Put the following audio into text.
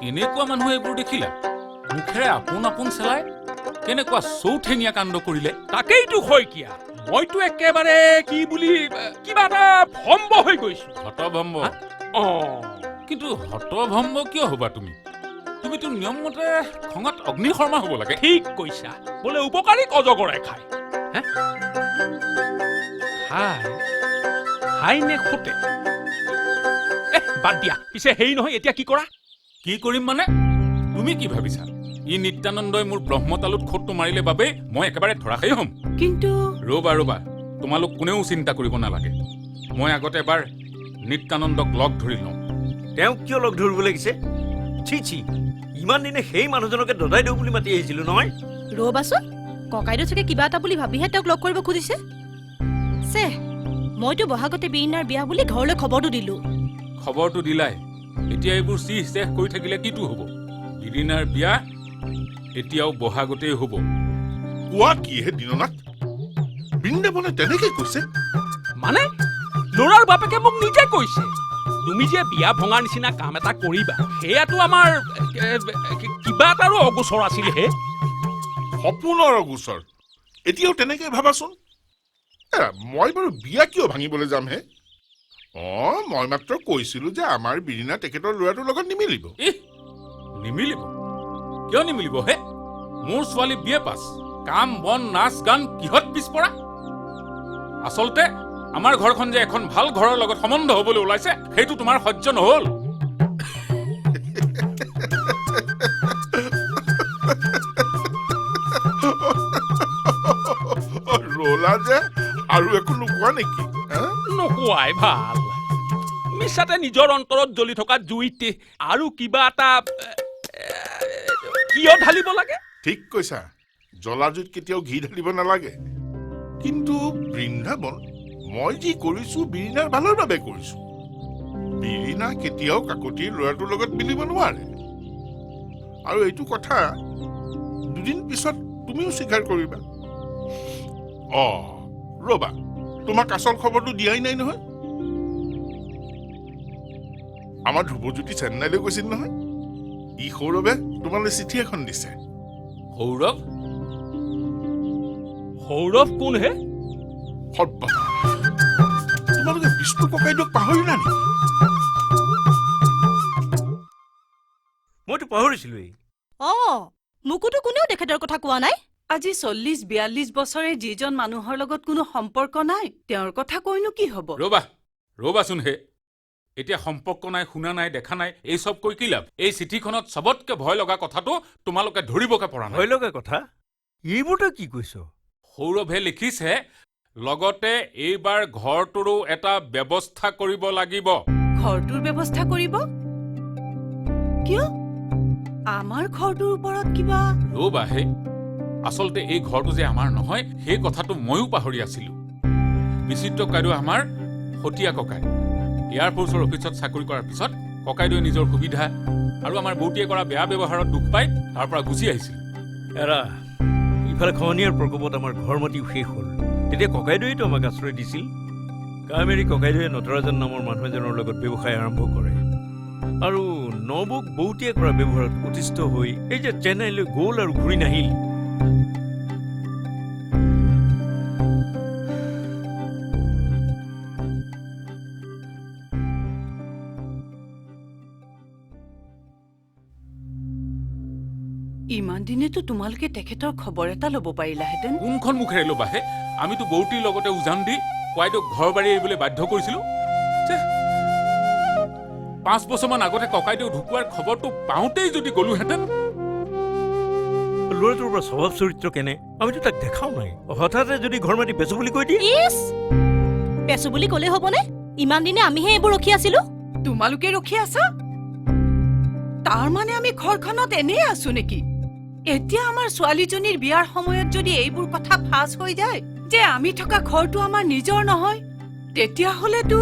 কেনেকুৱা মানুহ এইবোৰ দেখিলা মুখেৰে আপোন আপোন চেলাই কেনেকুৱা চৌঠেঙীয়া কাণ্ড কৰিলে তাকেইতো শইকীয়া মইতো একেবাৰে কি বুলি কিবা এটা ভম্ব হৈ গৈছো হতভম্ব কিন্তু হতভম্ব কিয় হবা তুমিতো নিয়ম মতে খঙত অগ্নি শৰ্মা হ'ব লাগে ঠিক কৈছা বোলে উপকাৰী অজগৰে খায় খাই নে খুটে বাদ দিয়া পিছে হেৰি নহয় এতিয়া কি কৰা কি কৰিম মানে তুমি কি ভাবিছা ই নিত্যানন্দই মোৰ ব্ৰহ্মতালুত খোটটো মাৰিলে বাবে মই একেবাৰে ধৰাশায়ী হ'ম কিন্তু ৰবা তোমালোক কোনেও চিন্তা কৰিব নালাগে মই আগতে এবাৰ নিত্যানন্দক লগ ধৰি লওঁ তেওঁক কিয় লগ ধৰিব লাগিছে ছি ইমান দিনে সেই মানুহজনকে দদাই দিওঁ বুলি মাতি আহিছিলো নহয় ৰবাচোন ককাইদেউ চাগে কিবা এটা বুলি ভাবিহে তেওঁক লগ কৰিব খুজিছে মইতো বহাগতে বীণাৰ বিয়া বুলি ঘৰলৈ খবৰটো দিলো খবৰটো দিলাই এতিয়া এইবোৰ চিহ চেহ কৰি থাকিলে কিটো হ'ব বীণাৰ বিয়া এতিয়াও বহাগতেই হ'ব কোৱা কি হে দিননাথ বৃন্দাবনে তেনেকে কৈছে মানে ল'ৰাৰ বাপেকে মোক নিজে কৈছে তুমি যে বিয়া ভঙাৰ নিচিনা কাম এটা কৰিবা সেয়াটো আমাৰ কিবা এটাৰো অগোচৰ আছিল হে সপোনৰ অগোচৰ এতিয়াও তেনেকে ভাবাচোন মই বাৰু বিয়া কিয় ভাঙিবলৈ যাম হে মই মাত্ৰ কৈছিলো যে আমাৰ বিৰিণা তেখেতৰ ল'ৰাটোৰ লগত নিমিলিব নিমিলিব কিয় নিমিলিব হে মোৰ ছোৱালী বিয়ে পাছ কাম বন নাচ গান কিহত পিছপৰা আচলতে আমাৰ ঘৰখন যে এখন ভাল ঘৰৰ লগত সম্বন্ধ হ'বলৈ ওলাইছে সেইটো তোমাৰ সহ্য নহ'ল ৰলা যে আৰু একো নোকোৱা নেকি নোকোৱাই ভাল মিছাতে নিজৰ অন্তৰত জ্বলি থকা জুইতে আৰু কিবা এটা কিয় ঢালিব লাগে ঠিক কৈছা জ্বলা জুইত কেতিয়াও ঘি ঢালিব নালাগে কিন্তু বৃন্দাবন মই যি কৰিছো বীৰিণাৰ ভালৰ বাবে কৰিছো বীৰিণা কেতিয়াও কাকতিৰ ল'ৰাটোৰ লগত মিলিব নোৱাৰে আৰু এইটো কথা দুদিন পিছত তুমিও স্বীকাৰ কৰিবা ৰবা তোমাক আচল খবৰটো দিয়াই নাই নহয় আমাৰ ধ্ৰুৱজ্যোতি চেন্নাইলৈ গৈছিল নহয় ই সৌৰভে তোমালৈ চিঠি এখন দিছে সৌৰভ কোন হে তোমালোকে বিষ্ণু ককাইদেউক পাহৰিলা নেকি মইতো পাহৰিছিলোৱেই মোকোতো কোনেও তেখেতৰ কথা কোৱা নাই আজি 40-42 বছৰে যিজন মানুহৰ লগত কোনো সম্পৰ্ক নাই তেওঁৰ কথা কৈনো কি হ'ব ৰবাচোন হে এতিয়া সম্পৰ্ক নাই শুনা নাই দেখা নাই এই চব কৈ কি লাভ এই চিঠিখনত চবতকে ভয় লগা কথাটো তোমালোকে ধৰিবকে পৰা নাই ভয় লগা কথা এইবোৰতো কি কৈছ সৌৰভে লিখিছে লগতে এইবাৰ ঘৰটোৰো এটা ব্যৱস্থা কৰিব লাগিব ঘৰটোৰ ব্যৱস্থা কৰিব কিয় আমাৰ ঘৰটোৰ ওপৰত কিবা ৰবাহে আচলতে এই ঘৰটো যে আমাৰ নহয় সেই কথাটো ময়ো পাহৰি আছিলো বিচিত্ৰ ককাইদেউ আমাৰ সতীয়া ককাই এয়াৰফৰ্চৰ অফিচত চাকৰি কৰাৰ পিছত ককাইদেউৱে নিজৰ সুবিধা আৰু আমাৰ বৌতীয়ে কৰা বেয়া ব্যৱহাৰত দুখ পাই তাৰ পৰা গুচি আহিছিল ইফালে খহনীয়াৰ প্ৰকোপত আমাৰ ঘৰ মাতিও শেষ হ'ল তেতিয়া ককাইদেউৱেতো আমাক আশ্ৰয় দিছিল কামেৰী ককাইদেউৱে নটৰাজন নামৰ মানুহ এজনৰ লগত ব্যৱসায় আৰম্ভ কৰে আৰু নবৌক বৌতীয়ে কৰা ব্যৱহাৰত অতিষ্ঠ হৈ এই যে চেন্নাইলৈ গ'ল আৰু ঘূৰি নাহিল ইমান দিনেতো তোমালোকে তেখেতৰ খবৰ এটা ল'ব পাৰিলাহেঁতেন কোনখন মুখেৰে ল'বাহে আমিতো বৌতীৰ লগতে উজান দি ককাইদেউক ঘৰ বাৰী এৰিবলৈ বাধ্য কৰিছিলো 5 বছৰমান আগতে ককাইদেউ ঢুকুৱাৰ খবৰটো পাওঁতেই যদি গলোহেঁতেন ল'ৰাটোৰ পৰা স্বভাৱ চৰিত্ৰ কেনে আমিতো তাক দেখাও নাই হঠাতে যদি ঘৰ মাতি বেচো বুলি কৈ দিয়ে বেচো বুলি ক'লে হ'বনে ইমান দিনে আমিহে এইবোৰ ৰখি আছিলো তোমালোকে ৰখি আছা তাৰ মানে আমি ঘৰখনত এনেই আছো নেকি এতিয়া আমাৰ ছোৱালীজনীৰ বিয়াৰ সময়ত যদি এইবোৰ কথা ফাঁচ হৈ যায় যে আমি থকা ঘৰটো আমাৰ নিজৰ নহয় তেতিয়াহ'লেতো